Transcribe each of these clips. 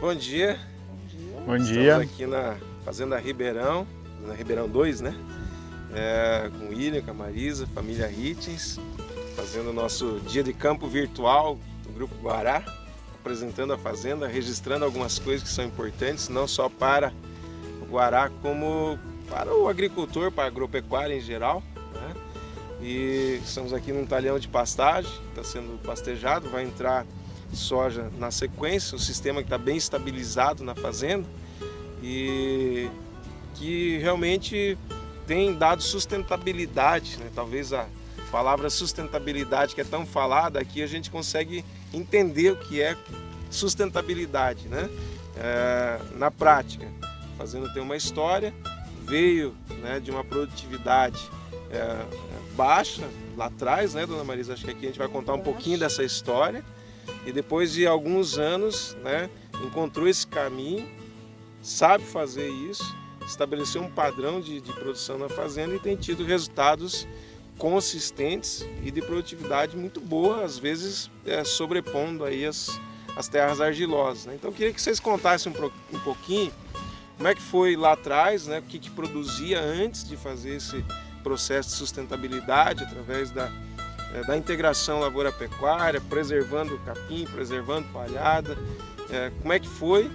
Bom dia. Bom dia. Estamos aqui na Fazenda Ribeirão, na Ribeirão 2, né? Com o William, com a Marisa, família Hitchens, fazendo o nosso dia de campo virtual do Grupo Guará, apresentando a fazenda, registrando algumas coisas que são importantes, não só para o Guará, como para o agricultor, para a agropecuária em geral, né? E estamos aqui num talhão de pastagem, está sendo pastejado, vai entrar soja na sequência, um sistema que está bem estabilizado na fazenda e que realmente tem dado sustentabilidade, né? Talvez a palavra sustentabilidade que é tão falada aqui a gente consegue entender o que é sustentabilidade, né? Na prática, a fazenda tem uma história, veio, né, de uma produtividade baixa lá atrás, né, dona Marisa? Acho que aqui a gente vai contar um pouquinho dessa história. E depois de alguns anos, né, encontrou esse caminho, sabe fazer isso, estabeleceu um padrão de produção na fazenda e tem tido resultados consistentes e de produtividade muito boa, às vezes sobrepondo aí as terras argilosas, né? Então eu queria que vocês contassem um pouquinho como é que foi lá atrás, né, o que produzia antes de fazer esse processo de sustentabilidade através da integração lavoura-pecuária, preservando o capim, preservando palhada, como é que foi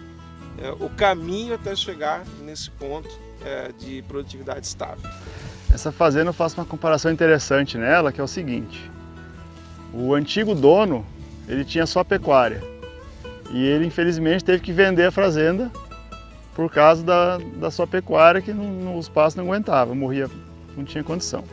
o caminho até chegar nesse ponto de produtividade estável. Essa fazenda eu faço uma comparação interessante nela, que é o seguinte: o antigo dono, ele tinha só pecuária e ele infelizmente teve que vender a fazenda por causa da sua pecuária, que os pastos não aguentava, morria, não tinha condição.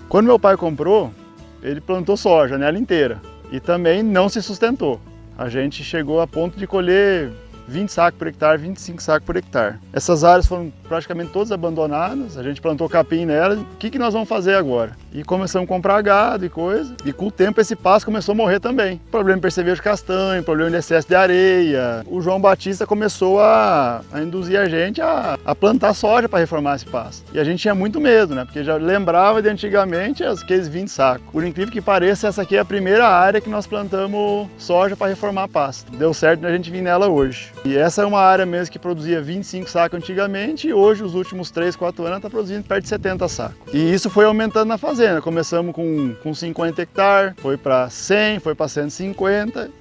Quando meu pai comprou, ele plantou soja nela inteira e também não se sustentou. A gente chegou a ponto de colher 20 sacos por hectare, 25 sacos por hectare. Essas áreas foram praticamente todas abandonadas, a gente plantou capim nelas. O que nós vamos fazer agora? E começamos a comprar gado e coisa, e com o tempo esse pasto começou a morrer também. Problema de percevejo castanho, problema de excesso de areia. O João Batista começou a induzir a gente a plantar soja para reformar esse pasto. E a gente tinha muito medo, né? Porque já lembrava de antigamente aqueles 20 sacos. Por incrível que pareça, essa aqui é a primeira área que nós plantamos soja para reformar pasto. Deu certo a gente vir nela hoje. E essa é uma área mesmo que produzia 25 sacos antigamente e hoje, os últimos 3, 4 anos, está produzindo perto de 70 sacos. E isso foi aumentando na fazenda. Começamos com 50 hectares, foi para 100, foi para 150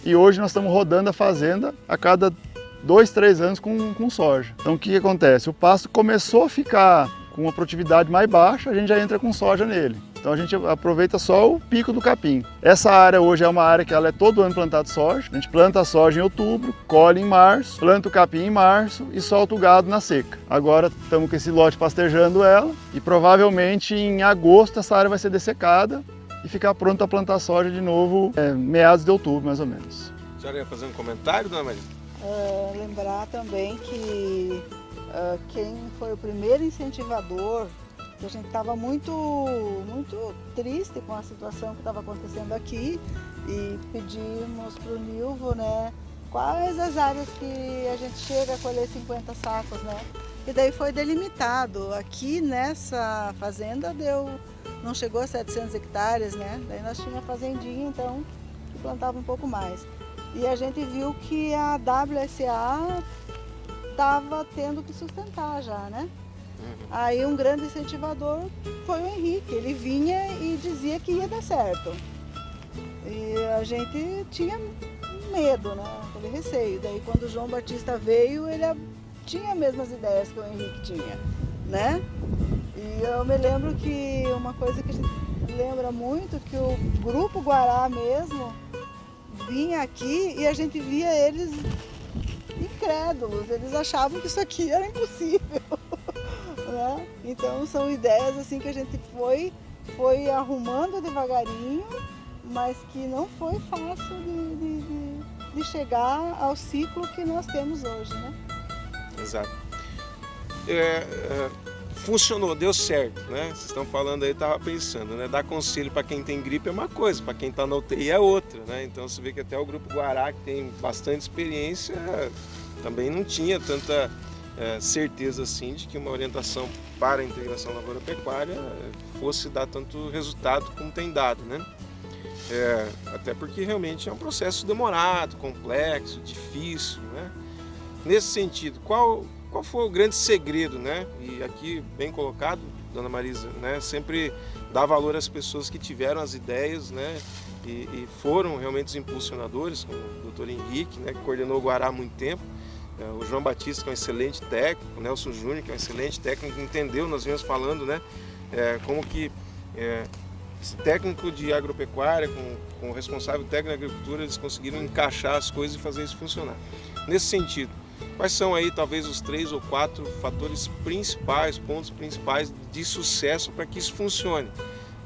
e hoje nós estamos rodando a fazenda a cada 2, 3 anos com soja. Então o que acontece? O pasto começou a ficar com uma produtividade mais baixa, a gente já entra com soja nele. Então a gente aproveita só o pico do capim. Essa área hoje é uma área que ela é todo ano plantada soja. A gente planta a soja em outubro, colhe em março, planta o capim em março e solta o gado na seca. Agora estamos com esse lote pastejando ela e provavelmente em agosto essa área vai ser dessecada e ficar pronta a plantar soja de novo meados de outubro, mais ou menos. A senhora ia fazer um comentário, dona Maria? Lembrar também que quem foi o primeiro incentivador, que a gente estava muito triste com a situação que estava acontecendo aqui e pedimos para o Nilvo, né, quais as áreas que a gente chega a colher 50 sacos, né? E daí foi delimitado. Aqui nessa fazenda não chegou a 700 hectares, né? Daí nós tínhamos a fazendinha, então, que plantava um pouco mais. E a gente viu que a WSA estava tendo que sustentar já, né? Aí um grande incentivador foi o Henrique, ele vinha e dizia que ia dar certo. E a gente tinha medo, né? Aquele receio. Daí quando o João Batista veio, ele tinha as mesmas ideias que o Henrique tinha, né? E eu me lembro que uma coisa que a gente lembra muito, que o Grupo Guará mesmo vinha aqui e a gente via eles incrédulos, eles achavam que isso aqui era impossível. Né? Então são ideias assim que a gente foi arrumando devagarinho, mas que não foi fácil de chegar ao ciclo que nós temos hoje, né? Exato. Funcionou, deu certo, né? Vocês estão falando aí, estava pensando, né? Dar conselho para quem tem gripe é uma coisa, para quem está na UTI é outra, né? Então você vê que até o Grupo Guará, que tem bastante experiência, também não tinha tanta certeza assim de que uma orientação para a integração lavoura-pecuária fosse dar tanto resultado como tem dado, né? Até porque realmente é um processo demorado, complexo, difícil, né? Nesse sentido, qual foi o grande segredo, né? E aqui, bem colocado, Dona Marisa, né? Sempre dá valor às pessoas que tiveram as ideias, né? E foram realmente os impulsionadores, como o Dr. Henrique, né? Que coordenou o Guará há muito tempo. O João Batista, que é um excelente técnico, o Nelson Júnior, que é um excelente técnico, entendeu, nós viemos falando, né? Como que esse técnico de agropecuária, com o responsável técnico de agricultura, eles conseguiram encaixar as coisas e fazer isso funcionar. Nesse sentido, quais são aí talvez os 3 ou 4 fatores principais, pontos principais de sucesso para que isso funcione?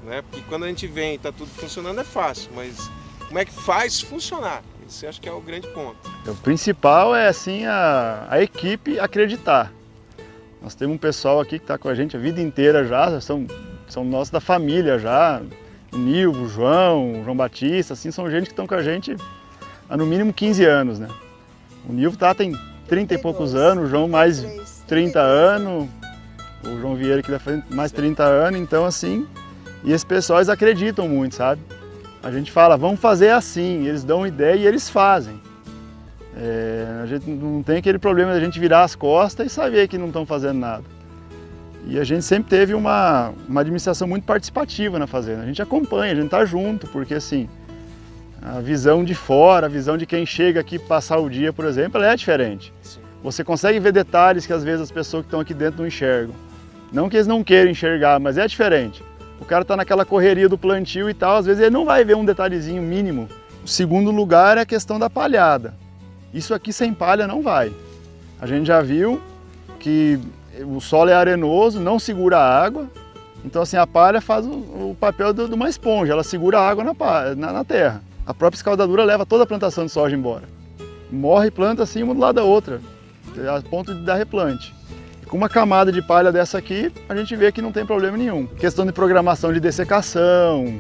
Né? Porque quando a gente vem e está tudo funcionando é fácil, mas como é que faz funcionar? Esse acho que é o grande ponto. O principal é assim a equipe acreditar. Nós temos um pessoal aqui que está com a gente a vida inteira já são nossos da família já. O Nilvo, o João Batista, assim, são gente que estão com a gente há no mínimo 15 anos, né? O Nilvo tem 30 e poucos anos, o João mais 30 anos, o João Vieira que deve fazer mais 30 anos, então assim, e esses pessoais acreditam muito, sabe? A gente fala, vamos fazer assim, eles dão ideia e eles fazem. A gente não tem aquele problema de a gente virar as costas e saber que não estão fazendo nada. E a gente sempre teve uma administração muito participativa na fazenda. A gente acompanha, a gente está junto, porque assim, a visão de fora, a visão de quem chega aqui passar o dia, por exemplo, ela é diferente. Sim. Você consegue ver detalhes que às vezes as pessoas que estão aqui dentro não enxergam. Não que eles não queiram enxergar, mas é diferente. O cara está naquela correria do plantio e tal, às vezes ele não vai ver um detalhezinho mínimo. O segundo lugar é a questão da palhada. Isso aqui sem palha não vai. A gente já viu que o solo é arenoso, não segura a água. Então assim, a palha faz o papel de uma esponja, ela segura a água na terra. A própria escaldadura leva toda a plantação de soja embora. Morre planta assim uma do lado da outra, a ponto de dar replante. E com uma camada de palha dessa aqui, a gente vê que não tem problema nenhum. Questão de programação de dessecação,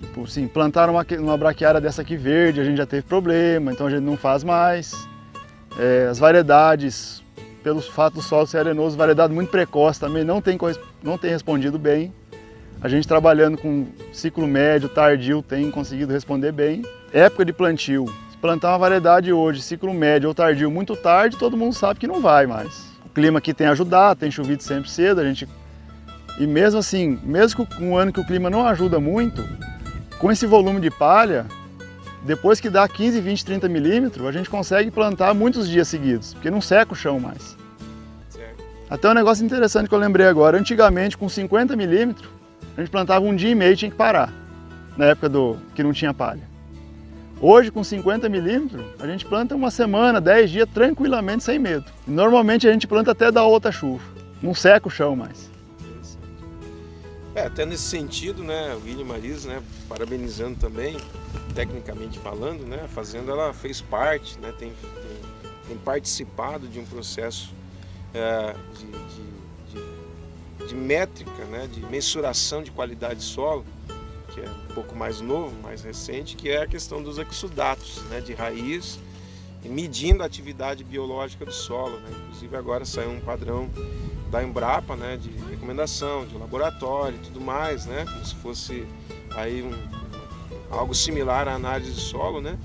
tipo assim, plantaram uma braquiária dessa aqui verde, a gente já teve problema, então a gente não faz mais. As variedades, pelo fato do solo ser arenoso, variedade muito precoce também não tem respondido bem. A gente trabalhando com ciclo médio, tardio, tem conseguido responder bem. Época de plantio, se plantar uma variedade hoje, ciclo médio ou tardio muito tarde, todo mundo sabe que não vai mais. O clima aqui tem ajudado, tem chovido sempre cedo, e mesmo assim, mesmo com um ano que o clima não ajuda muito, com esse volume de palha, depois que dá 15, 20, 30 milímetros, a gente consegue plantar muitos dias seguidos, porque não seca o chão mais. Certo. Até um negócio interessante que eu lembrei agora, antigamente com 50 milímetros, a gente plantava um dia e meio e tinha que parar, na época que não tinha palha. Hoje, com 50 milímetros, a gente planta uma semana, 10 dias, tranquilamente, sem medo. E normalmente a gente planta até dar outra chuva, não seca o chão mais. Até nesse sentido, né, o William e Marisa, né, parabenizando também, tecnicamente falando, né, a fazenda ela fez parte, né, tem participado de um processo de métrica, né, de mensuração de qualidade de solo, que é um pouco mais novo, mais recente, que é a questão dos exudatos, né, de raiz, medindo a atividade biológica do solo, né. Inclusive agora saiu um padrão da Embrapa, né, de recomendação, de laboratório e tudo mais, né, como se fosse aí algo similar à análise de solo, né.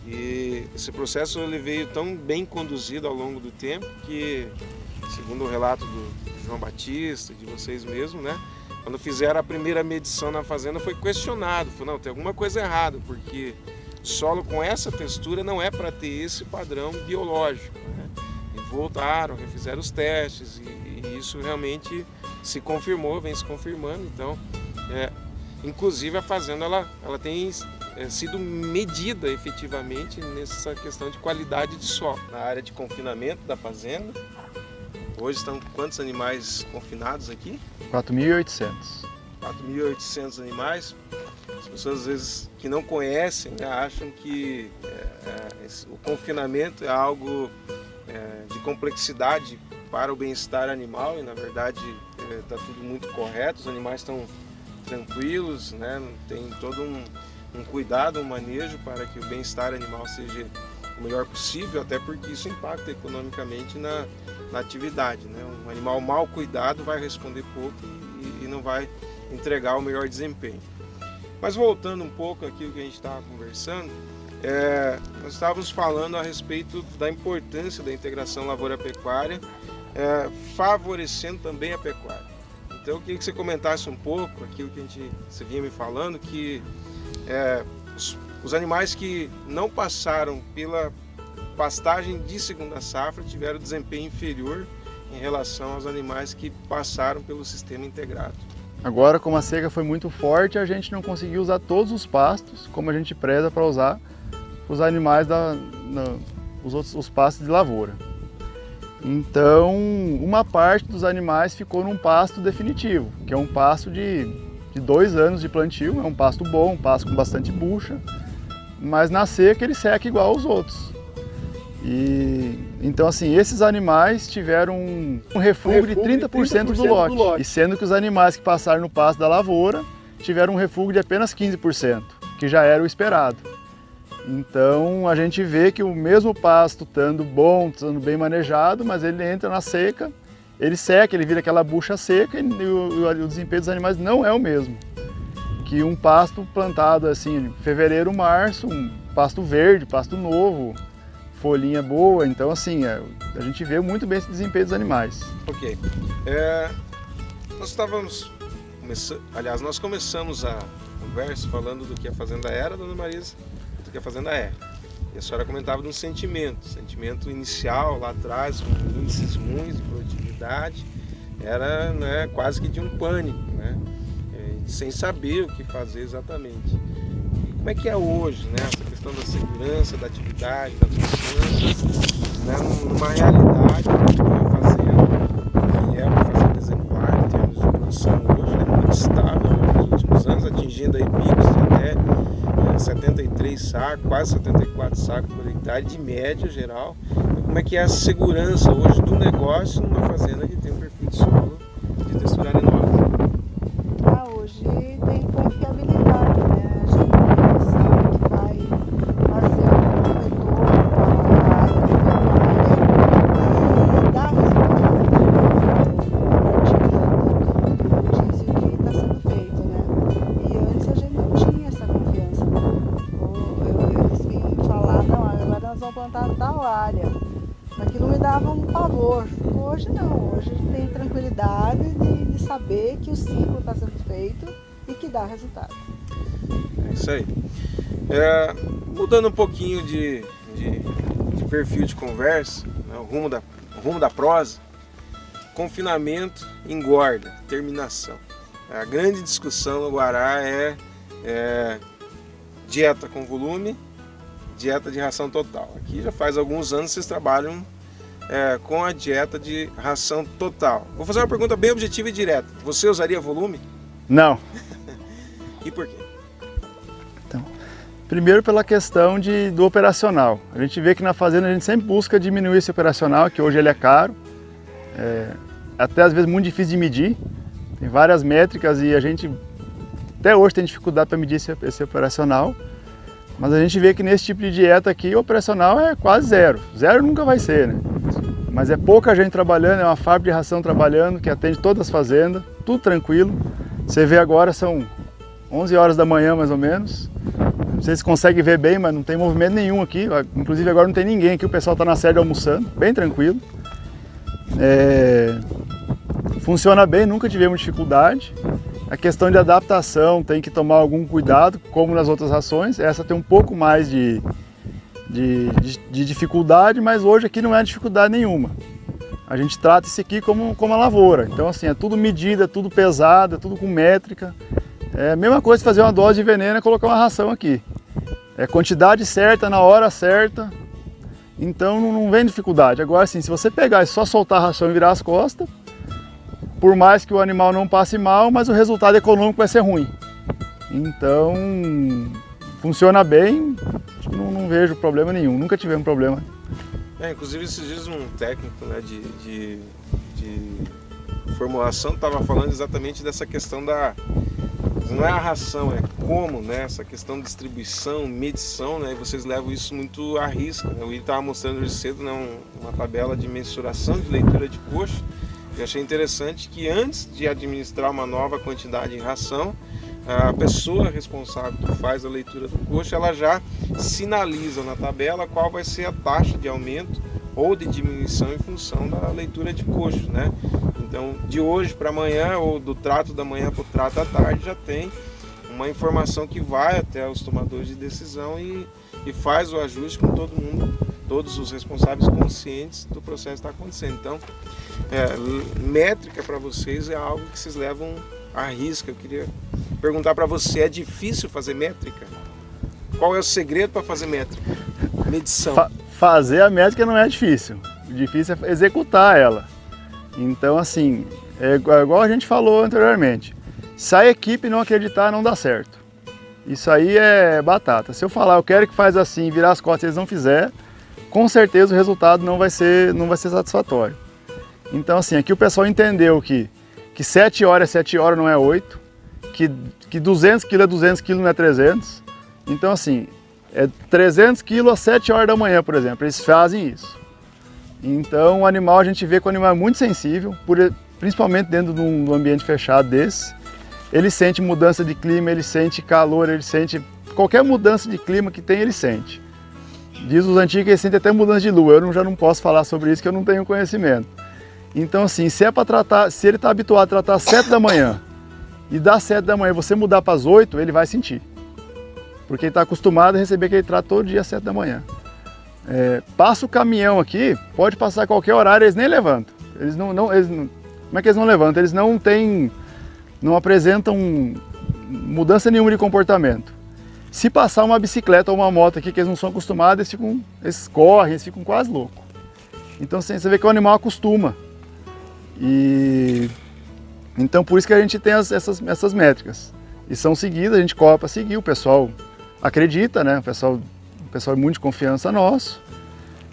E esse processo ele veio tão bem conduzido ao longo do tempo que, segundo o relato do João Batista, de vocês mesmos, né, quando fizeram a primeira medição na fazenda foi questionado, falou, não, tem alguma coisa errada, porque solo com essa textura não é para ter esse padrão biológico, né? E voltaram, refizeram os testes e isso realmente se confirmou, vem se confirmando. Então, inclusive a fazenda ela tem sido medida efetivamente nessa questão de qualidade de solo. Na área de confinamento da fazenda, hoje estão quantos animais confinados aqui? 4.800. 4.800 animais. As pessoas às vezes que não conhecem, né, acham que o confinamento é algo de complexidade para o bem-estar animal e na verdade está tudo muito correto, os animais estão tranquilos, né, tem todo um cuidado, um manejo para que o bem-estar animal seja o melhor possível, até porque isso impacta economicamente na atividade, né? Um animal mal cuidado vai responder pouco e não vai entregar o melhor desempenho. Mas voltando um pouco àquilo que a gente estava conversando, nós estávamos falando a respeito da importância da integração lavoura-pecuária, favorecendo também a pecuária. Então eu queria que você comentasse um pouco aquilo que você vinha me falando, que os animais que não passaram pela pastagem de segunda safra tiveram desempenho inferior em relação aos animais que passaram pelo sistema integrado. Agora, como a seca foi muito forte, a gente não conseguiu usar todos os pastos como a gente preza para usar os animais os pastos de lavoura. Então, uma parte dos animais ficou num pasto definitivo, que é um pasto de 2 anos de plantio, é um pasto bom, um pasto com bastante bucha, mas na seca ele seca igual aos outros. Então, assim, esses animais tiveram um refúgio de 30% do lote, e sendo que os animais que passaram no pasto da lavoura tiveram um refúgio de apenas 15%, que já era o esperado. Então, a gente vê que o mesmo pasto estando bom, estando bem manejado, mas ele entra na seca, ele seca, ele vira aquela bucha seca e o desempenho dos animais não é o mesmo que um pasto plantado assim em fevereiro, março, um pasto verde, pasto novo, folhinha boa. Então, assim, a gente vê muito bem esse desempenho dos animais. Ok. Nós começamos a conversa falando do que a fazenda era, dona Marisa, do que a fazenda é. E a senhora comentava de um sentimento inicial lá atrás, com índices ruins de produtividade, era, né, quase que de um pânico, né, sem saber o que fazer exatamente. E como é que é hoje, né, essa questão da segurança, da atividade, da confiança, né, numa realidade de uma fazenda que é uma fazenda exemplar em termos de produção hoje, é muito estável, né, nos últimos anos, atingindo aí picos de até 73 sacos, quase 74 sacos por hectare de média geral. Então, como é que é a segurança hoje do negócio numa fazenda que tem um perfil de solo de textura arenosa? Hoje tem confiabilidade, né? A gente sabe que vai fazer um retorno para a área de pecuária e dar resultado a partir do que está sendo feito, né? E antes a gente não tinha essa confiança. Eles vinham falar, não, agora nós vamos plantar tal área. Aquilo me dava um pavor. Hoje não, hoje tem tranquilidade de saber que o ciclo está sendo feito e que dá resultado. É isso aí. Mudando um pouquinho de perfil de conversa, né, o rumo da prosa, confinamento, engorda, terminação. A grande discussão no Guará é dieta com volume, dieta de ração total. Aqui já faz alguns anos vocês trabalham com a dieta de ração total. Vou fazer uma pergunta bem objetiva e direta. Você usaria volume? Não. E por quê? Então, primeiro pela questão do operacional. A gente vê que na fazenda a gente sempre busca diminuir esse operacional, que hoje ele é caro. Até às vezes muito difícil de medir. Tem várias métricas e a gente até hoje tem dificuldade para medir esse operacional. Mas a gente vê que nesse tipo de dieta aqui o operacional é quase zero. Zero nunca vai ser, né? Mas é pouca gente trabalhando, é uma fábrica de ração trabalhando, que atende todas as fazendas, tudo tranquilo. Você vê agora são 11 horas da manhã mais ou menos. Não sei se consegue ver bem, mas não tem movimento nenhum aqui. Inclusive agora não tem ninguém aqui, o pessoal está na sede almoçando, bem tranquilo. Funciona bem, nunca tivemos dificuldade. A questão de adaptação tem que tomar algum cuidado, como nas outras rações. Essa tem um pouco mais de dificuldade, mas hoje aqui não é dificuldade nenhuma. A gente trata isso aqui como a lavoura. Então, assim, é tudo medida, é tudo pesado, é tudo com métrica. É a mesma coisa de fazer uma dose de veneno e colocar uma ração aqui. É quantidade certa, na hora certa. Então não vem dificuldade. Agora, assim, se você pegar e só soltar a ração e virar as costas, por mais que o animal não passe mal, mas o resultado econômico vai ser ruim. Então, funciona bem, não vejo problema nenhum, nunca tivemos problema. Inclusive esses dias um técnico, né, de formulação estava falando exatamente dessa questão não é a ração, é como, né, essa questão de distribuição, medição, né, e vocês levam isso muito à risca, né? O Will estava mostrando hoje cedo, né, uma tabela de mensuração de leitura de coxa. Eu achei interessante que antes de administrar uma nova quantidade em ração, a pessoa responsável que faz a leitura do coxo, ela já sinaliza na tabela qual vai ser a taxa de aumento ou de diminuição em função da leitura de coxo, né? Então, de hoje para amanhã, ou do trato da manhã para o trato da tarde, já tem uma informação que vai até os tomadores de decisão e faz o ajuste com todo mundo, todos os responsáveis conscientes do processo que está acontecendo. Então, métrica para vocês é algo que vocês levam à risca. Eu queria perguntar para você, é difícil fazer métrica? Qual é o segredo para fazer métrica? Medição. Fazer a métrica não é difícil, o difícil é executar ela. Então, assim, é igual a gente falou anteriormente, se a equipe não acreditar, não dá certo. Isso aí é batata. Se eu falar, eu quero que faz assim, virar as costas e eles não fizer, com certeza o resultado não vai ser satisfatório. Então, assim, aqui o pessoal entendeu que 7 horas é 7 horas, não é 8, que 200 kg é 200 kg, não é 300. Então, assim, é 300 kg às 7 horas da manhã, por exemplo, eles fazem isso. Então, o animal, a gente vê que o animal é muito sensível, principalmente dentro de um ambiente fechado desse. Ele sente mudança de clima, ele sente calor, ele sente qualquer mudança de clima que tem, ele sente. Diz os antigos que ele sente até mudança de lua. Eu já não posso falar sobre isso, que eu não tenho conhecimento. Então, assim, se é para tratar, se ele está habituado a tratar às 7 da manhã e das 7 da manhã você mudar para as 8, ele vai sentir. Porque ele está acostumado a receber aquele trato todo dia às 7 da manhã. Passa o caminhão aqui, pode passar a qualquer horário, eles nem levantam. Como é que eles não levantam? Eles não apresentam mudança nenhuma de comportamento. Se passar uma bicicleta ou uma moto aqui que eles não são acostumados, eles correm, eles ficam quase loucos. Então você vê que o animal acostuma. Então por isso que a gente tem essas métricas. E são seguidas, a gente cobra para seguir, o pessoal acredita, né? O pessoal é muito de confiança nosso.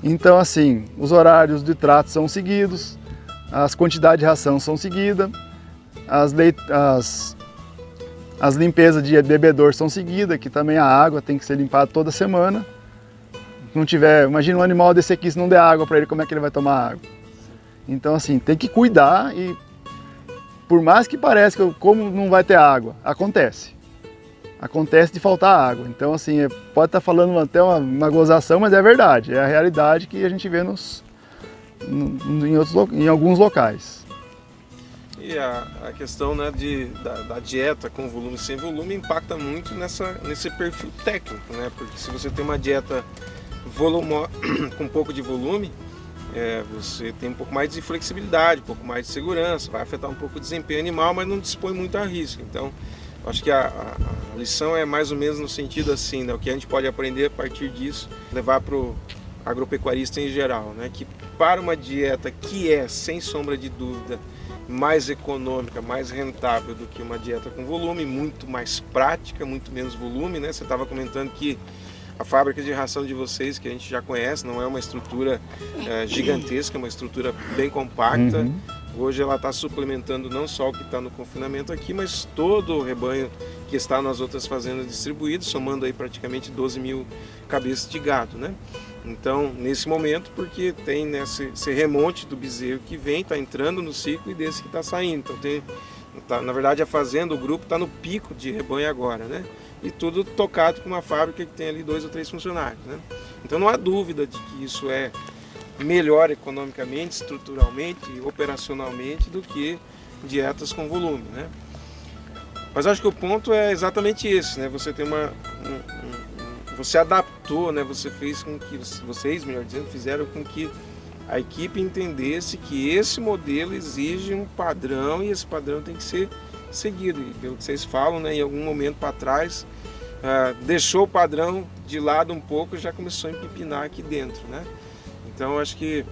Então, assim, os horários de trato são seguidos, as quantidades de ração são seguidas, as limpezas de bebedor são seguidas, que também a água tem que ser limpada toda semana. Se não tiver, imagina um animal desse aqui, se não der água para ele, como é que ele vai tomar água? Então, assim, tem que cuidar e, por mais que pareça que como não vai ter água, acontece de faltar água. Então, assim, pode estar falando até uma gozação, mas é verdade, é a realidade que a gente vê em alguns locais. E a questão, né, da dieta com volume e sem volume impacta muito nesse perfil técnico, né? Porque se você tem uma dieta com um pouco de volume, você tem um pouco mais de flexibilidade, um pouco mais de segurança, vai afetar um pouco o desempenho animal, mas não dispõe muito a risco. Então, acho que a lição é mais ou menos no sentido assim, né? O que a gente pode aprender a partir disso, levar para o agropecuarista em geral, né? Que para uma dieta que é, sem sombra de dúvida, mais econômica, mais rentável do que uma dieta com volume, muito mais prática, muito menos volume, né? Você estava comentando que a fábrica de ração de vocês, que a gente já conhece, não é uma estrutura gigantesca, é uma estrutura bem compacta. Uhum. Hoje ela está suplementando não só o que está no confinamento aqui, mas todo o rebanho que está nas outras fazendas distribuídas, somando aí praticamente 12 mil cabeças de gado, né? Então, nesse momento, porque tem esse remonte do bezerro que vem, está entrando no ciclo e desse que está saindo. Então, na verdade, a fazenda, o grupo está no pico de rebanho agora, né? E tudo tocado com uma fábrica que tem ali 2 ou 3 funcionários, né? Então, não há dúvida de que isso é melhor economicamente, estruturalmente, operacionalmente do que dietas com volume, né? Mas acho que o ponto é exatamente esse, né? Você tem você adaptou, né? Você fez com que vocês, melhor dizendo, fizeram com que a equipe entendesse que esse modelo exige um padrão e esse padrão tem que ser seguido. E pelo que vocês falam, né? Em algum momento para trás deixou o padrão de lado um pouco e já começou a empipinar aqui dentro, né? Então, acho que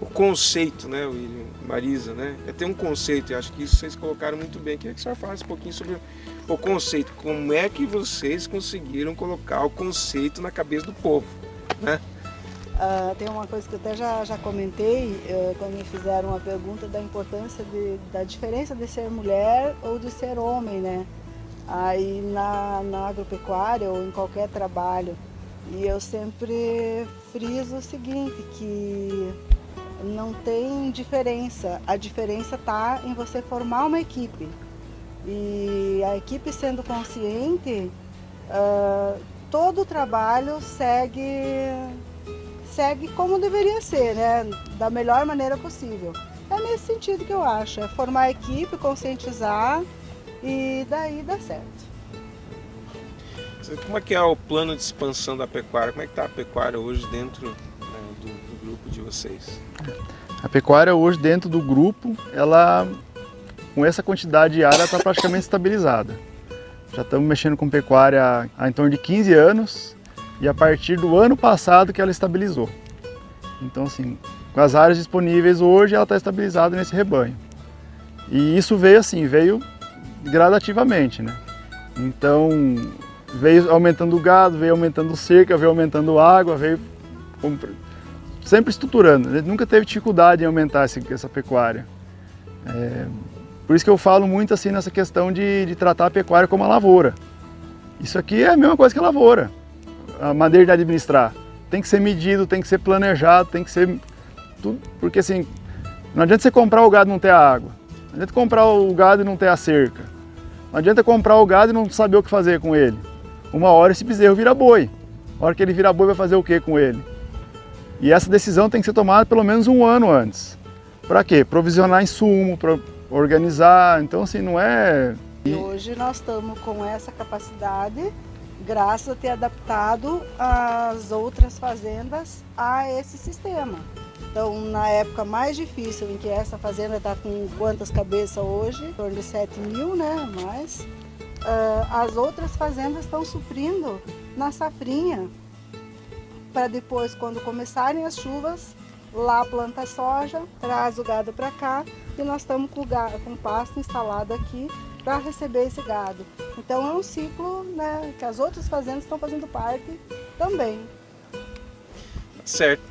o conceito, né, William, Marisa, né, é ter um conceito, e acho que isso vocês colocaram muito bem. Queria que você falasse um pouquinho sobre o conceito. Como é que vocês conseguiram colocar o conceito na cabeça do povo, né? Tem uma coisa que eu até já comentei, quando me fizeram uma pergunta da importância da diferença de ser mulher ou de ser homem, né? Aí na agropecuária ou em qualquer trabalho. E eu sempre friso o seguinte, que não tem diferença. A diferença está em você formar uma equipe. E a equipe sendo consciente, todo o trabalho segue como deveria ser, né? Da melhor maneira possível. É nesse sentido que eu acho, é formar a equipe, conscientizar e daí dá certo. Como é que é o plano de expansão da pecuária? Como é que está a pecuária hoje dentro do grupo de vocês? A pecuária hoje dentro do grupo, ela com essa quantidade de área está praticamente estabilizada. Já estamos mexendo com pecuária há em torno de 15 anos e a partir do ano passado que ela estabilizou. Então assim, com as áreas disponíveis hoje ela está estabilizada nesse rebanho. E isso veio gradativamente, né? Então veio aumentando o gado, veio aumentando cerca, veio aumentando água, veio sempre estruturando. A gente nunca teve dificuldade em aumentar essa pecuária. Por isso que eu falo muito assim nessa questão de tratar a pecuária como uma lavoura. Isso aqui é a mesma coisa que a lavoura, a maneira de administrar. Tem que ser medido, tem que ser planejado, tem que ser tudo, porque assim, não adianta você comprar o gado e não ter a água. Não adianta comprar o gado e não ter a cerca. Não adianta comprar o gado e não saber o que fazer com ele. Uma hora esse bezerro vira boi. A hora que ele vira boi vai fazer o que com ele? E essa decisão tem que ser tomada pelo menos um ano antes. Para quê? Provisionar insumo, para organizar. Então assim, não é... E hoje nós estamos com essa capacidade, graças a ter adaptado as outras fazendas a esse sistema. Então, na época mais difícil, em que essa fazenda está com quantas cabeças hoje? Em torno de 7.000, né? Mas as outras fazendas estão suprindo na safrinha, para depois, quando começarem as chuvas, lá planta soja, traz o gado para cá e nós estamos com pasto instalado aqui para receber esse gado. Então é um ciclo, né, que as outras fazendas estão fazendo parte também. Certo.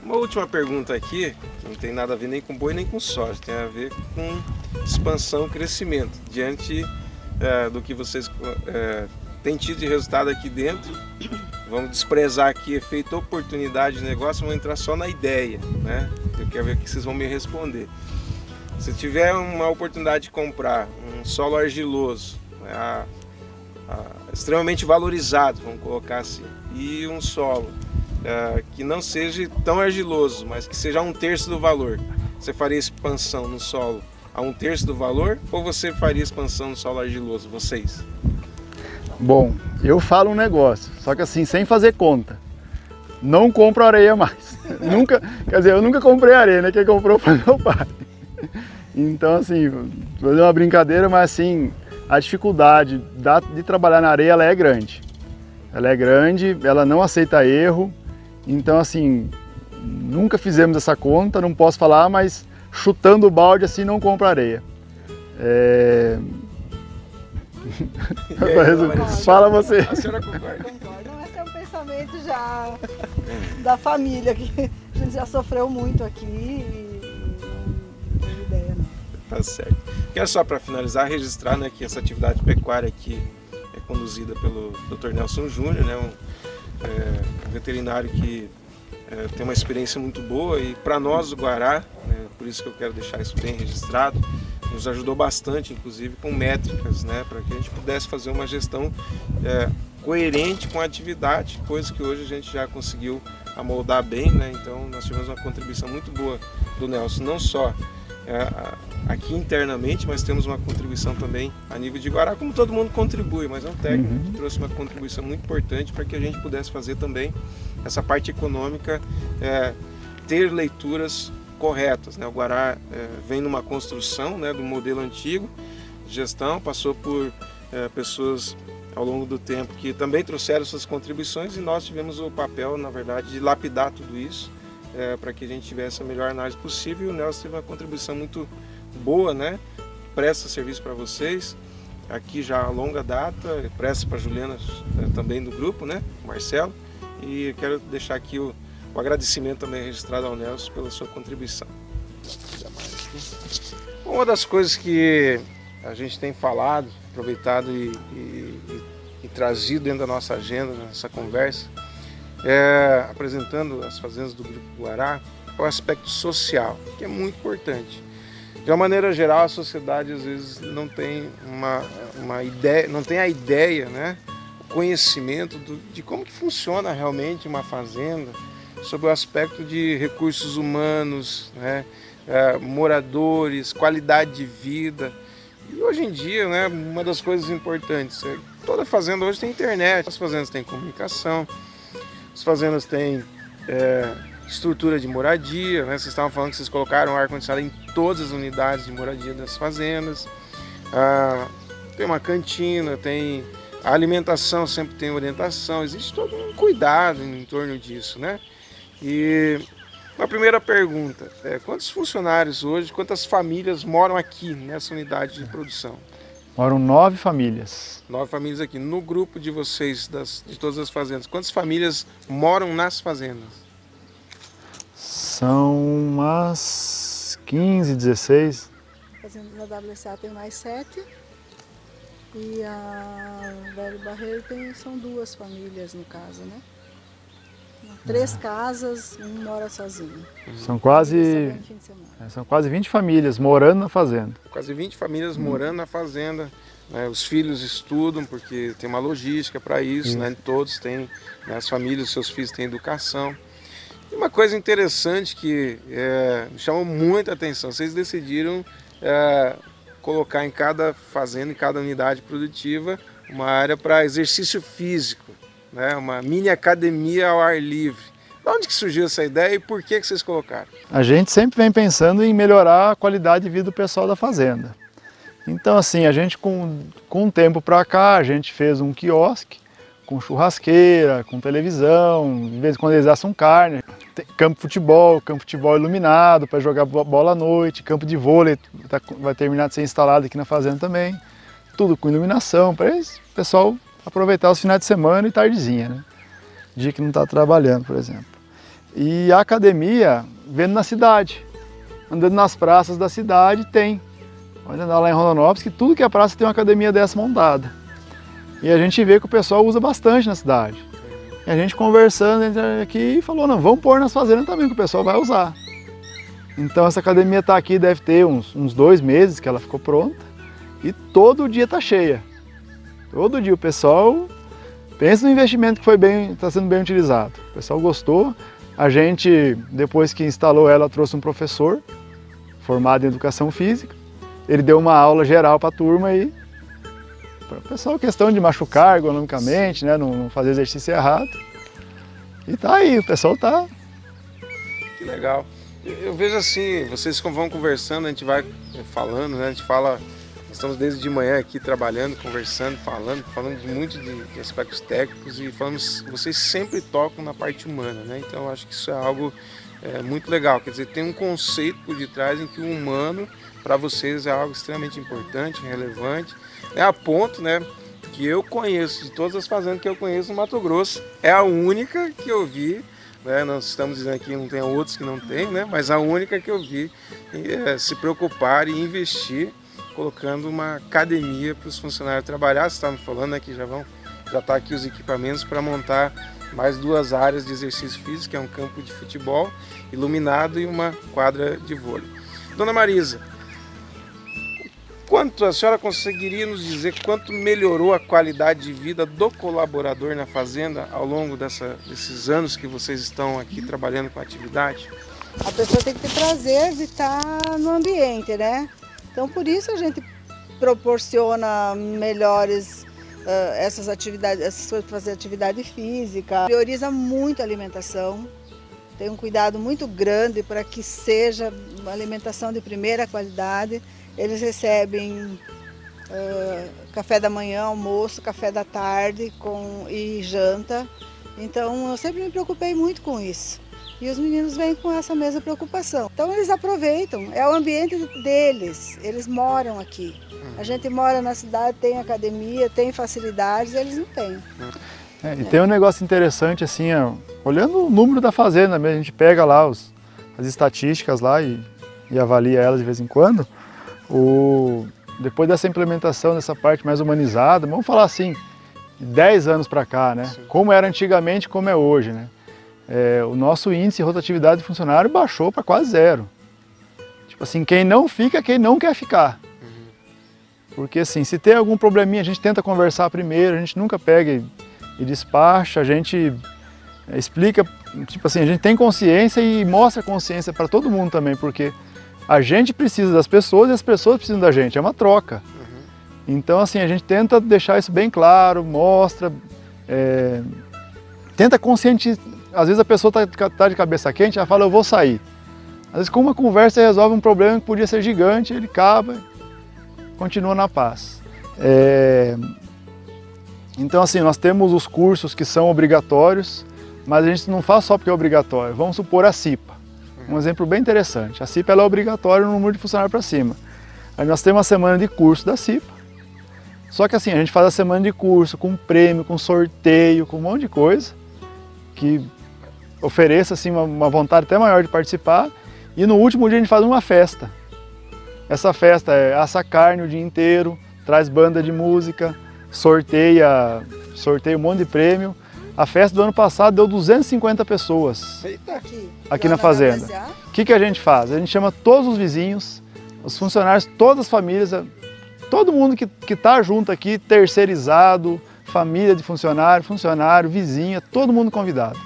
Uma última pergunta aqui, que não tem nada a ver nem com boi nem com soja, tem a ver com expansão e crescimento. Diante do que vocês têm tido de resultado aqui dentro, vamos desprezar aqui efeito oportunidade de negócio, vamos entrar só na ideia, né? Eu quero ver o que vocês vão me responder. Se tiver uma oportunidade de comprar um solo argiloso, né, extremamente valorizado, vamos colocar assim, e um solo que não seja tão argiloso, mas que seja 1/3 do valor, você faria expansão no solo a 1/3 do valor ou você faria expansão no solo argiloso, vocês? Bom, eu falo um negócio, só que assim, sem fazer conta. Não compro areia mais. Quer dizer, eu nunca comprei areia, né? Quem comprou foi meu pai. Então, assim, vou fazer uma brincadeira, mas assim, a dificuldade de trabalhar na areia, ela é grande. Ela é grande, ela não aceita erro. Então, assim, nunca fizemos essa conta, não posso falar, mas chutando o balde, assim, não compro areia. Fala você. A senhora concorda? Concordo. Esse é um pensamento já da família, que a gente já sofreu muito aqui e não tem ideia, não. Tá certo. Quero só para finalizar registrar, né, que essa atividade pecuária aqui é conduzida pelo Dr. Nelson Júnior, né, um veterinário que tem uma experiência muito boa e para nós do Guará, né, por isso que eu quero deixar isso bem registrado, nos ajudou bastante, inclusive com métricas, né, para que a gente pudesse fazer uma gestão coerente com a atividade, coisa que hoje a gente já conseguiu amoldar bem, né? Então nós tivemos uma contribuição muito boa do Nelson, não só aqui internamente, mas temos uma contribuição também a nível de Guará, como todo mundo contribui, mas é um técnico que trouxe uma contribuição muito importante para que a gente pudesse fazer também essa parte econômica, ter leituras corretas, né? O Guará vem numa construção, né, do modelo antigo de gestão, passou por pessoas ao longo do tempo que também trouxeram suas contribuições e nós tivemos o papel, na verdade, de lapidar tudo isso para que a gente tivesse a melhor análise possível. E o Nelson teve uma contribuição muito boa, né? Presta serviço para vocês aqui já a longa data, presta para a Juliana também do grupo, né? O Marcelo, e quero deixar aqui o agradecimento também registrado ao Nelson pela sua contribuição. Uma das coisas que a gente tem falado, aproveitado e trazido dentro da nossa agenda, nessa conversa, apresentando as fazendas do Grupo Guará, é o aspecto social, que é muito importante. De uma maneira geral, a sociedade às vezes não tem uma ideia, não tem a ideia, né? O conhecimento de como que funciona realmente uma fazenda, sobre o aspecto de recursos humanos, né? Moradores, qualidade de vida. E hoje em dia, né, uma das coisas importantes, toda fazenda hoje tem internet, as fazendas têm comunicação, as fazendas têm estrutura de moradia, né? Vocês estavam falando que vocês colocaram ar-condicionado em todas as unidades de moradia das fazendas. Tem uma cantina, tem a alimentação, sempre tem orientação, existe todo um cuidado em torno disso, né? E uma primeira pergunta, quantos funcionários hoje, quantas famílias moram aqui nessa unidade de produção? Moram 9 famílias. 9 famílias aqui. No grupo de vocês, de todas as fazendas, quantas famílias moram nas fazendas? São umas 15, 16. Na WSA tem mais 7 e a Velho Barreiro são 2 famílias no caso, né? 3 casas, um mora sozinho. São quase 20 famílias morando na fazenda. Quase 20 famílias morando na fazenda. Né? Os filhos estudam porque tem uma logística para isso, né? Todos têm, né? As famílias, os seus filhos têm educação. E uma coisa interessante que me chamou muita atenção, vocês decidiram colocar em cada fazenda, em cada unidade produtiva, uma área para exercício físico, né? Uma mini academia ao ar livre. De onde que surgiu essa ideia e por que vocês colocaram? A gente sempre vem pensando em melhorar a qualidade de vida do pessoal da fazenda. Então assim, a gente com um tempo para cá, a gente fez um quiosque, com churrasqueira, com televisão, de vez em quando eles assam carne. Tem campo de futebol iluminado para jogar bola à noite, campo de vôlei vai terminar de ser instalado aqui na fazenda também. Tudo com iluminação, para o pessoal aproveitar os finais de semana e tardezinha, né? Dia que não está trabalhando, por exemplo. E a academia, vendo na cidade, andando nas praças da cidade, tem. Pode andar lá em Rondonópolis, que tudo que é praça tem uma academia dessa montada. E a gente vê que o pessoal usa bastante na cidade. E a gente conversando aqui falou, não, vamos pôr nas fazendas também, que o pessoal vai usar. Então essa academia está aqui, deve ter uns 2 meses que ela ficou pronta. E todo dia está cheia. Todo dia o pessoal pensa no investimento que está sendo bem utilizado. O pessoal gostou. A gente, depois que instalou ela, trouxe um professor formado em educação física. Ele deu uma aula geral para a turma e para o pessoal, questão de machucar ergonomicamente, né, não fazer exercício errado. E tá aí, o pessoal tá. Que legal. Eu vejo assim, vocês vão conversando, a gente vai falando, né, a gente fala, nós estamos desde de manhã aqui trabalhando, conversando, falando de muito de aspectos técnicos e vocês sempre tocam na parte humana, né? Então eu acho que isso é algo muito legal, quer dizer, tem um conceito por detrás em que o humano, para vocês, é algo extremamente importante, relevante, a ponto, né, que eu conheço, de todas as fazendas que eu conheço no Mato Grosso, é a única que eu vi, né, nós estamos dizendo aqui, não tem outros que não tem, né, mas a única que eu vi se preocupar e investir colocando uma academia para os funcionários trabalhar. Você estava me falando, né, que já está aqui os equipamentos para montar mais 2 áreas de exercício físico, que é um campo de futebol iluminado e uma quadra de vôlei. Dona Marisa, quanto a senhora conseguiria nos dizer quanto melhorou a qualidade de vida do colaborador na fazenda ao longo desses anos que vocês estão aqui trabalhando com a atividade? A pessoa tem que ter prazer de estar no ambiente, né? Então por isso a gente proporciona melhores essas atividades, essas coisas para fazer atividade física, prioriza muito a alimentação, tem um cuidado muito grande para que seja uma alimentação de primeira qualidade. Eles recebem café da manhã, almoço, café da tarde e janta. Então eu sempre me preocupei muito com isso. E os meninos vêm com essa mesma preocupação. Então eles aproveitam, é o ambiente deles, eles moram aqui. A gente mora na cidade, tem academia, tem facilidades, eles não têm. E tem um negócio interessante assim, olhando o número da fazenda, a gente pega lá as estatísticas lá e avalia elas de vez em quando. Depois dessa implementação dessa parte mais humanizada, vamos falar assim, 10 anos para cá, né? Sim. Como era antigamente, como é hoje, né? O nosso índice de rotatividade de funcionário baixou para quase 0. Tipo assim, quem não fica, quem não quer ficar. Porque assim, se tem algum probleminha, a gente tenta conversar primeiro, a gente nunca pega e despacha, a gente explica, tipo assim, a gente tem consciência e mostra consciência para todo mundo também, porque a gente precisa das pessoas e as pessoas precisam da gente, é uma troca. Então assim, a gente tenta deixar isso bem claro, mostra, tenta conscientizar. Às vezes a pessoa tá de cabeça quente, ela fala, eu vou sair. Às vezes com uma conversa você resolve um problema que podia ser gigante, ele acaba, continua na paz. Então assim, nós temos os cursos que são obrigatórios, mas a gente não faz só porque é obrigatório. Vamos supor a CIPA, um exemplo bem interessante. A CIPA ela é obrigatória no número de funcionários para cima. Aí nós temos uma semana de curso da CIPA, só que assim, a gente faz a semana de curso com prêmio, com sorteio, com um monte de coisa, que ofereça assim, uma vontade até maior de participar, e no último dia a gente faz uma festa. Essa festa assa carne o dia inteiro, traz banda de música, sorteia um monte de prêmio. A festa do ano passado deu 250 pessoas. Eita. Aqui na fazenda. O que a gente faz? A gente chama todos os vizinhos, os funcionários, todas as famílias, todo mundo que está junto aqui, terceirizado, família de funcionário, vizinha, todo mundo convidado.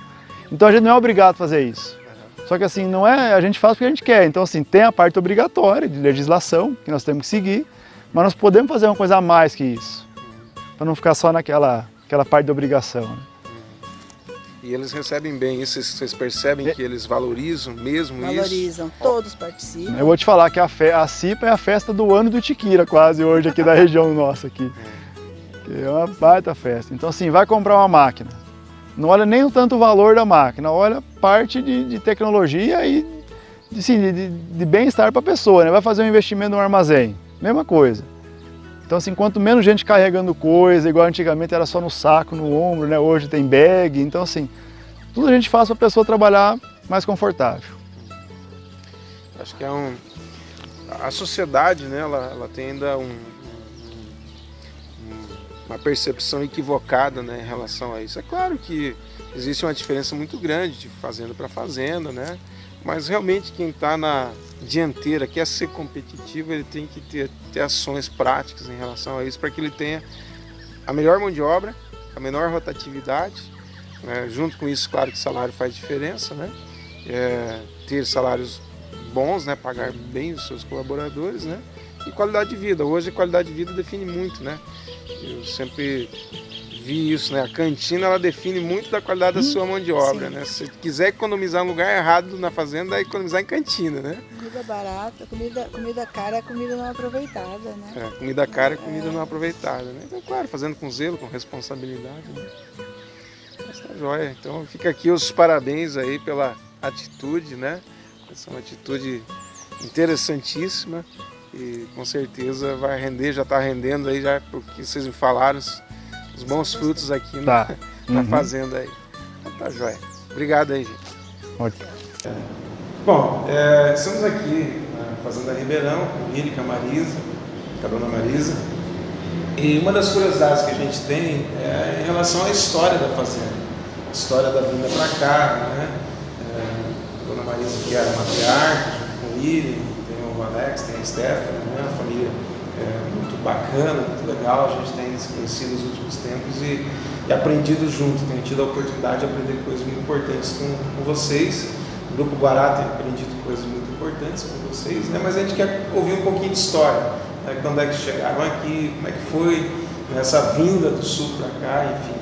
Então a gente não é obrigado a fazer isso. Só que assim, não é, a gente faz porque a gente quer. Então assim, tem a parte obrigatória de legislação que nós temos que seguir, mas nós podemos fazer uma coisa a mais que isso, para não ficar só naquela parte de obrigação. Né? E eles recebem bem isso, vocês percebem que eles valorizam mesmo isso? Valorizam, todos participam. Eu vou te falar que a CIPA é a festa do ano do Tiquira quase hoje aqui da região nossa aqui. É uma baita festa. Então assim, vai comprar uma máquina, não olha nem tanto o valor da máquina, olha parte de tecnologia e de bem-estar para a pessoa, né? Vai fazer um investimento no armazém, mesma coisa. Então assim, quanto menos gente carregando coisa, igual antigamente era só no saco, no ombro, né? Hoje tem bag, então assim, tudo a gente faz para a pessoa trabalhar mais confortável. Acho que a sociedade, né, ela tem ainda uma percepção equivocada, né, em relação a isso. É claro que existe uma diferença muito grande de fazenda para fazenda, né? Mas realmente quem está na dianteira, quer ser competitivo, ele tem que ter ações práticas em relação a isso, para que ele tenha a melhor mão de obra, a menor rotatividade, né? Junto com isso, claro que salário faz diferença, né? Ter salários bons, né? Pagar bem os seus colaboradores, né? E qualidade de vida. Hoje a qualidade de vida define muito, né? Eu sempre vi isso, né? A cantina, ela define muito da qualidade da sua mão de obra, né? Se você quiser economizar no lugar errado na fazenda, é economizar em cantina, né? Comida barata, comida cara é comida não aproveitada, né? Comida cara é comida não aproveitada, né? Então, claro, fazendo com zelo, com responsabilidade, né? Mas tá joia. Então fica aqui os parabéns aí pela atitude, né? Essa é uma atitude interessantíssima e com certeza vai render, já está rendendo aí, já porque vocês me falaram os bons frutos aqui na fazenda aí. Então tá joia. Obrigado aí, gente. Ótimo. Bom, estamos aqui na Fazenda Ribeirão, com o Willi, com a Marisa, com a dona Marisa. E uma das curiosidades que a gente tem é em relação à história da fazenda. A história da vinda para cá, né? A dona Marisa que era matriarca, junto com o Willi, tem o Alex, tem a Stephanie, né? Uma família muito bacana, muito legal. A gente tem se conhecido nos últimos tempos e aprendido junto. Tenho tido a oportunidade de aprender coisas muito importantes com vocês. O Grupo Guará tem aprendido coisas muito importantes com vocês, né? Mas a gente quer ouvir um pouquinho de história. Né? Quando é que chegaram aqui, como é que foi essa vinda do sul para cá, enfim.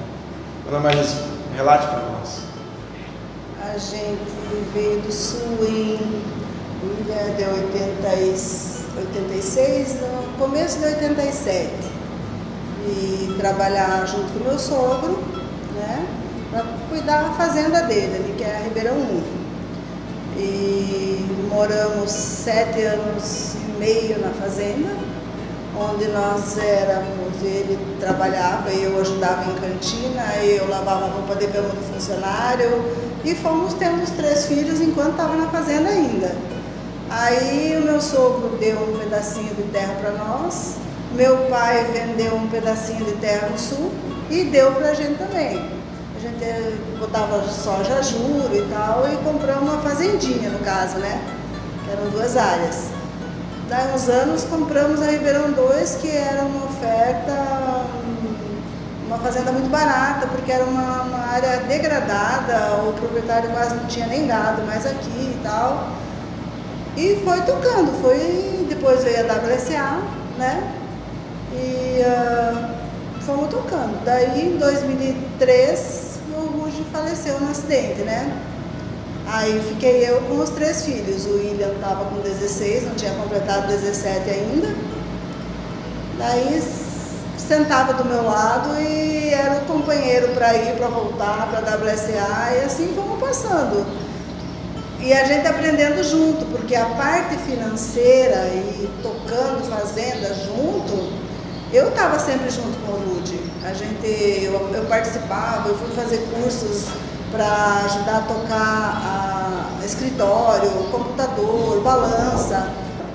Dona Marisa, relate para nós. A gente veio do sul em de 86, no começo de 87. E trabalhar junto com o meu sogro, né? Para cuidar da fazenda dele, ali, que é a Ribeirão 1. E moramos 7 anos e meio na fazenda, onde nós éramos, ele trabalhava, eu ajudava em cantina, eu lavava a roupa de cama do funcionário e fomos tendo os 3 filhos enquanto estava na fazenda ainda. Aí o meu sogro deu um pedacinho de terra para nós, meu pai vendeu um pedacinho de terra no sul e deu para a gente também. A gente botava soja, juro e tal, e compramos uma fazendinha, no caso, né? Que eram 2 áreas. daí uns anos compramos a Ribeirão 2, que era uma oferta, uma fazenda muito barata, porque era uma área degradada, o proprietário quase não tinha nem gado mais aqui e tal. E foi tocando, depois veio a WSA, né? E fomos tocando. Daí em 2003 o Ruge faleceu no acidente, né? Aí fiquei eu com os 3 filhos. O William estava com 16, não tinha completado 17 ainda. Daí sentava do meu lado e era o companheiro para ir, para voltar, para a WSA, e assim fomos passando. E a gente aprendendo junto, porque a parte financeira e tocando fazenda junto, eu estava sempre junto com o Rude. Eu participava, eu fui fazer cursos para ajudar a tocar escritório, computador, balança,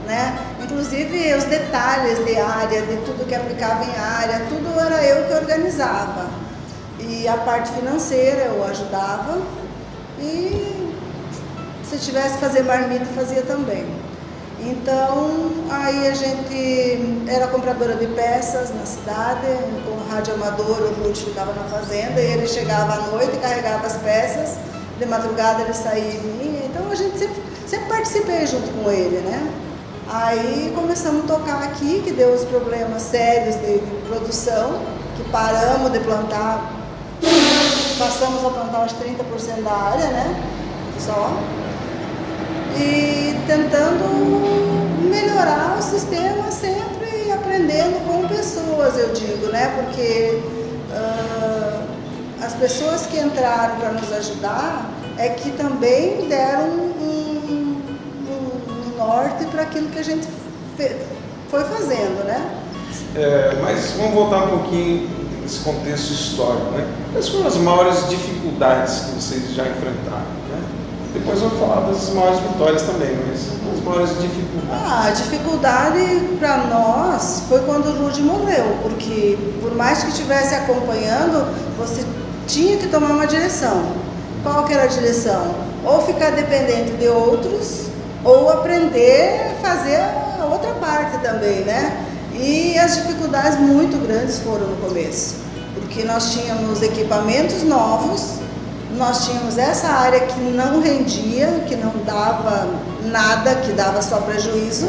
né? Inclusive os detalhes de área, de tudo que aplicava em área, tudo era eu que organizava. E a parte financeira eu ajudava, e se tivesse que fazer marmita, fazia também. Então, aí a gente era compradora de peças na cidade, com o rádio amador, o Rude ficava na fazenda, e ele chegava à noite e carregava as peças, de madrugada ele saía e vinha, então a gente sempre participei junto com ele, né? Aí começamos a tocar aqui, que deu os problemas sérios de produção, que paramos de plantar, passamos a plantar uns 30% da área, né? Só. E tentando melhorar o sistema, sempre aprendendo com pessoas, eu digo, né? Porque as pessoas que entraram para nos ajudar é que também deram um norte para aquilo que a gente foi fazendo, né? Mas vamos voltar um pouquinho nesse contexto histórico, né? Quais foram as maiores dificuldades que vocês já enfrentaram, né? Depois eu vou falar das maiores vitórias também, mas as maiores dificuldades. A dificuldade para nós foi quando o Rude morreu, porque por mais que estivesse acompanhando, você tinha que tomar uma direção. Qual que era a direção? Ou ficar dependente de outros, ou aprender a fazer a outra parte também, né? E as dificuldades muito grandes foram no começo, porque nós tínhamos equipamentos novos, nós tínhamos essa área que não rendia, que não dava nada, que dava só prejuízo.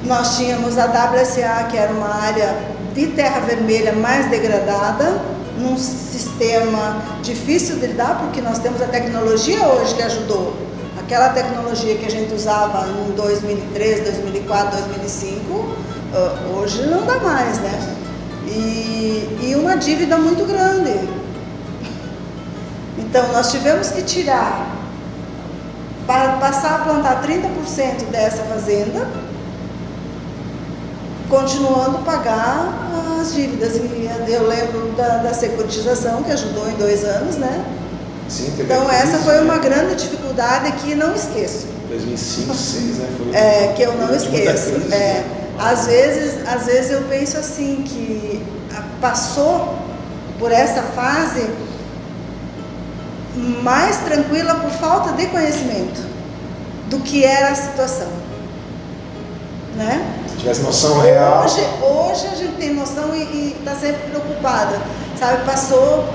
Nós tínhamos a WSA, que era uma área de terra vermelha mais degradada, num sistema difícil de lidar, porque nós temos a tecnologia hoje que ajudou. Aquela tecnologia que a gente usava em 2003, 2004, 2005, hoje não dá mais, né? E uma dívida muito grande. Então, nós tivemos que tirar, para passar a plantar 30% dessa fazenda, continuando a pagar as dívidas. E eu lembro da securitização, que ajudou em 2 anos, né? Sim, então, essa foi uma grande dificuldade que não esqueço. 2005, 2006, né? Foi que eu não esqueço. Às vezes eu penso assim, que passou por essa fase mais tranquila por falta de conhecimento do que era a situação, né? Se tivesse noção real. Hoje a gente tem noção e está sempre preocupada, sabe? Passou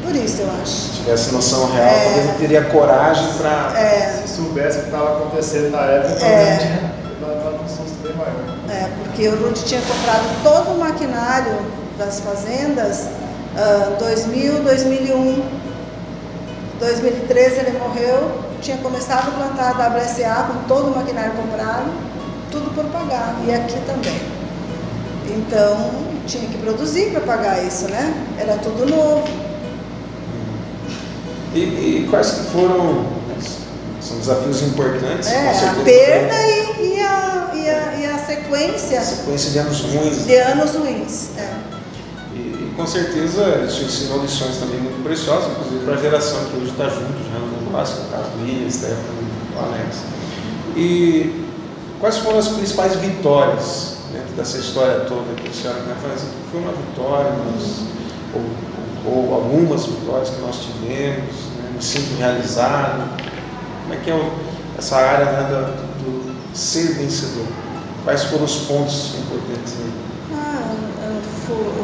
por isso, eu acho. Se tivesse noção real, talvez eu teria coragem para... Se soubesse o que estava acontecendo na época, estava com um susto bem maior. Porque o Rude tinha comprado todo o maquinário das fazendas 2000, 2001, 2013 ele morreu, tinha começado a plantar a WSA com todo o maquinário comprado, tudo por pagar, e aqui também. Então, tinha que produzir para pagar isso, né? Era tudo novo. E quais que foram, são desafios importantes, com certeza, a perda e a sequência. A sequência de anos ruins. De anos ruins, E com certeza isso ensinou lições também muito preciosas, inclusive para a geração que hoje está junto já no negócio, no caso do William, Stefano, o Alex. E quais foram as principais vitórias dentro dessa história toda que a senhora quer fazer? Que foi uma vitória, ou algumas vitórias que nós tivemos, né? Me sinto realizado. Como é que é essa área, né, ser vencedor? Quais foram os pontos importantes aí?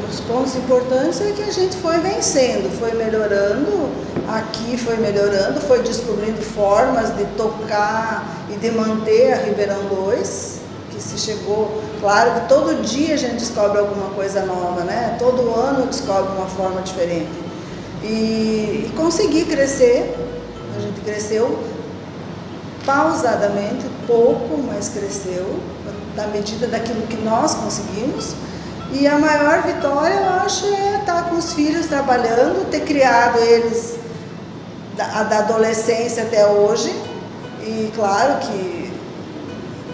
Os pontos importantes é que a gente foi vencendo, foi melhorando, aqui foi melhorando, foi descobrindo formas de tocar e de manter a Ribeirão 2, que se chegou, claro que todo dia a gente descobre alguma coisa nova, né? Todo ano descobre uma forma diferente. E conseguir crescer, a gente cresceu pausadamente, pouco, mas cresceu, na medida daquilo que nós conseguimos. E a maior vitória, eu acho, é estar com os filhos trabalhando, ter criado eles da adolescência até hoje. E claro que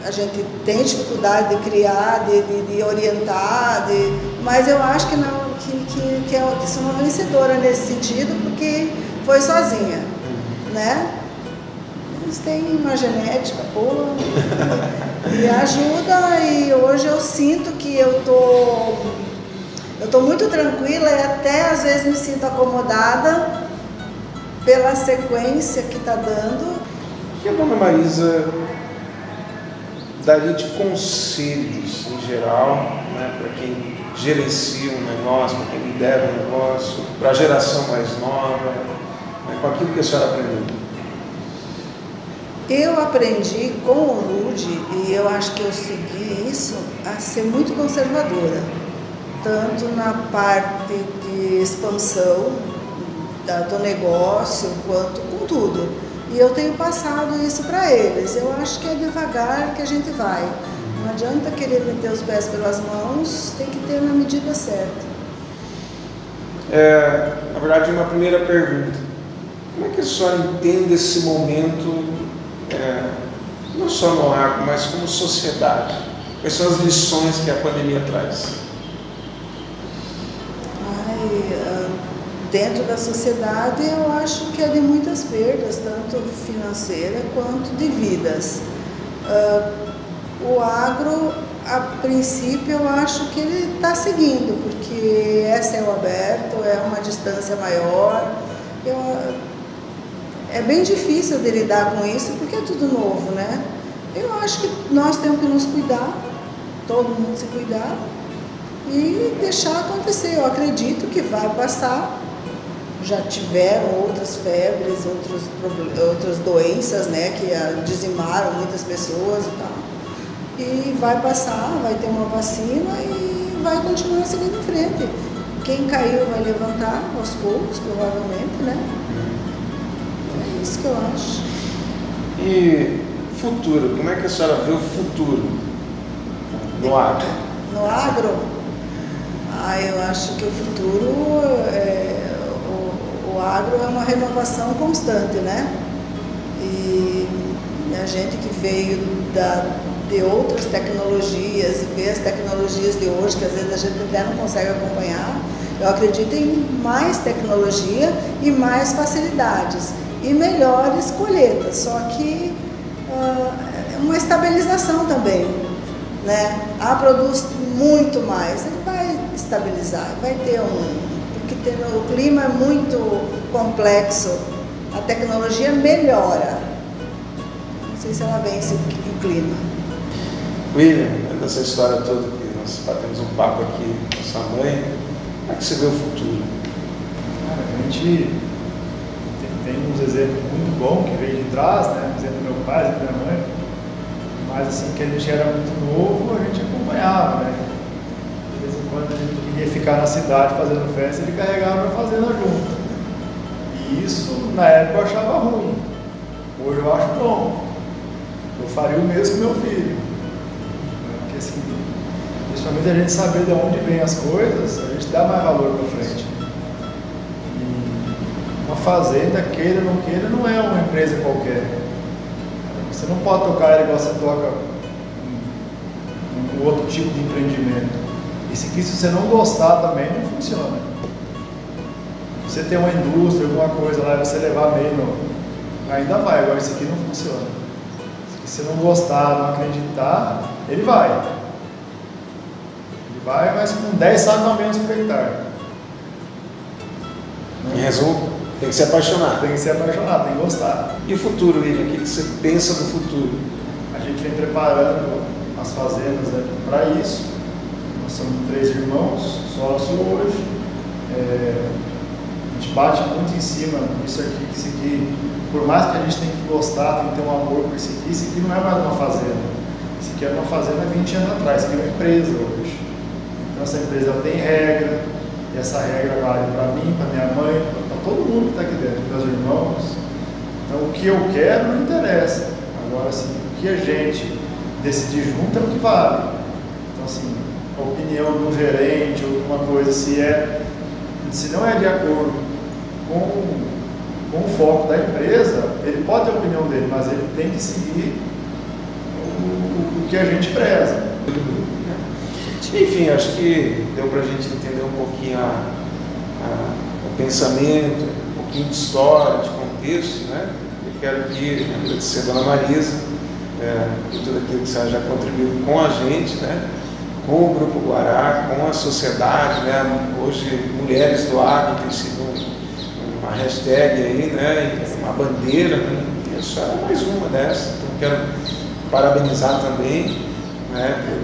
a gente tem dificuldade de criar, de orientar, mas eu acho que sou uma vencedora nesse sentido, porque foi sozinha, né? Eles têm uma genética boa e ajuda, e hoje eu sinto que eu tô muito tranquila e até às vezes me sinto acomodada pela sequência que está dando. O que a dona Marisa daria de conselhos em geral, né, para quem gerencia um negócio, para quem lidera um negócio, para a geração mais nova, né, com aquilo que a senhora aprendeu? Eu aprendi com o Rude, e eu acho que eu segui isso, a ser muito conservadora, tanto na parte de expansão do negócio, quanto com tudo. E eu tenho passado isso para eles. Eu acho que é devagar que a gente vai. Não adianta querer meter os pés pelas mãos, tem que ter na medida certa. Na verdade, uma primeira pergunta. Como é que a senhora entende esse momento, não só no agro, mas como sociedade? Quais são as lições que a pandemia traz? Dentro da sociedade, eu acho que é de muitas perdas, tanto financeira quanto de vidas. O agro, a princípio, eu acho que ele está seguindo, porque é céu aberto, é uma distância maior. É bem difícil de lidar com isso, porque é tudo novo, né? Eu acho que nós temos que nos cuidar, todo mundo se cuidar e deixar acontecer. Eu acredito que vai passar. Já tiveram outras febres, outras doenças, né, que dizimaram muitas pessoas e tal. E vai passar, vai ter uma vacina e vai continuar seguindo em frente. Quem caiu vai levantar aos poucos, provavelmente, né? É isso que eu acho. E futuro, como é que a senhora vê o futuro no agro? No agro? Eu acho que o futuro o agro é uma renovação constante, né? E a gente que veio de outras tecnologias e vê as tecnologias de hoje, que às vezes a gente até não consegue acompanhar, eu acredito em mais tecnologia e mais facilidades e melhores colheitas, só que uma estabilização também, né? Produz muito mais, ele vai estabilizar, vai ter porque o clima é muito complexo, a tecnologia melhora. Não sei se ela vence o clima. William, nessa história toda que nós batemos um papo aqui com sua mãe, como é que você vê o futuro? A gente tem uns exemplos muito bons que vem de trás, né? Exemplo do meu pai, exemplo da minha mãe, mas assim que a gente era muito novo, a gente acompanhava, né? De vez em quando a gente ia ficar na cidade fazendo festa, ele carregava a fazenda junto. E isso, na época, eu achava ruim. Hoje eu acho bom. Eu faria o mesmo com meu filho. Porque assim, principalmente a gente saber de onde vem as coisas, a gente dá mais valor para frente. E uma fazenda, queira ou não queira, não é uma empresa qualquer. Você não pode tocar ela igual você toca um outro tipo de empreendimento. E se você não gostar também, não funciona. Você tem uma indústria, alguma coisa lá, e você levar meio, ainda vai, agora isso aqui não funciona. Se você não gostar, não acreditar, ele vai. Ele vai, mas com 10 sacos a menos por hectare. Em resumo, tem que se apaixonar. Tem que se apaixonar, tem que gostar. E o futuro, William? O que você pensa do futuro? A gente vem preparando as fazendas para isso. Nós somos 3 irmãos, sócios hoje. A gente bate muito em cima disso aqui, que isso aqui, por mais que a gente tenha que gostar, tem que ter um amor por isso aqui não é mais uma fazenda. Isso aqui era uma fazenda há 20 anos atrás, isso aqui é uma empresa hoje. Então essa empresa ela tem regra, e essa regra vale para mim, para minha mãe, para todo mundo que está aqui dentro, meus irmãos. Então o que eu quero não interessa. Agora, assim, o que a gente decidir junto é o que vale. Então, assim, a opinião de um gerente ou de uma coisa, se não é de acordo com o foco da empresa, ele pode ter a opinião dele, mas ele tem que seguir o que a gente preza. Enfim, acho que deu para a gente entender um pouquinho o pensamento, um pouquinho de história, de contexto, né? Eu quero aqui agradecer a Dona Marisa por tudo aquilo que ela já contribuiu com a gente, né? Com o Grupo Guará, com a sociedade, né? Hoje, Mulheres do Agro tem sido uma hashtag aí, né? Uma bandeira, né? E essa é mais uma dessa. Então, quero parabenizar também, né?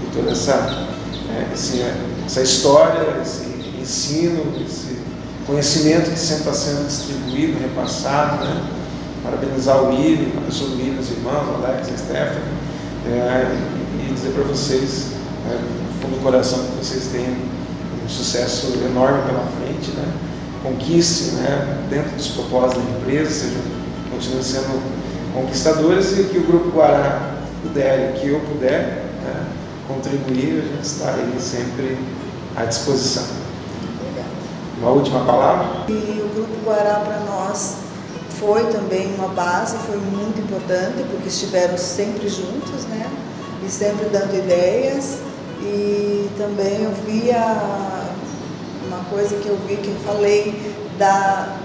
Por toda essa história, esse ensino, esse conhecimento que sempre está sendo distribuído, repassado, né? Parabenizar o William, a pessoa do William, os irmãos, o Alex, a Stephanie, e dizer para vocês, no fundo do coração, que vocês tenham um sucesso enorme pela frente, né? Conquiste, né? Dentro dos propósitos da empresa, continuem sendo conquistadores, e que o Grupo Guará puder, que eu puder, né? Contribuir, a gente está aí sempre à disposição. Obrigada. Uma última palavra? E o Grupo Guará para nós foi também uma base, foi muito importante, porque estiveram sempre juntos, né? E sempre dando ideias. E também eu via uma coisa que eu falei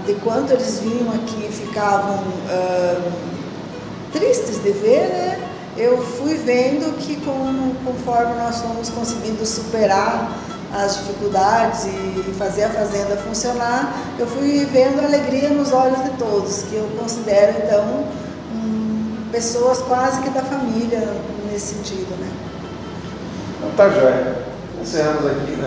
de quanto eles vinham aqui e ficavam tristes de ver, né? Eu fui vendo que conforme nós fomos conseguindo superar as dificuldades e fazer a fazenda funcionar, eu fui vendo a alegria nos olhos de todos, que eu considero então pessoas quase que da família nesse sentido, né? Então tá, joia. Encerramos aqui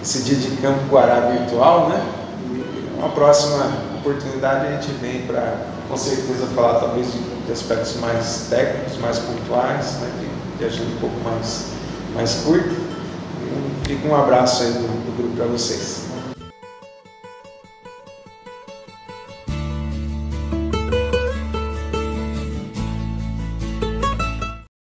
esse dia de Campo Guará virtual, né? E uma próxima oportunidade a gente vem para, com certeza, falar talvez de aspectos mais técnicos, mais pontuais, né? Que agenda um pouco mais curto. Fica um abraço aí do grupo para vocês.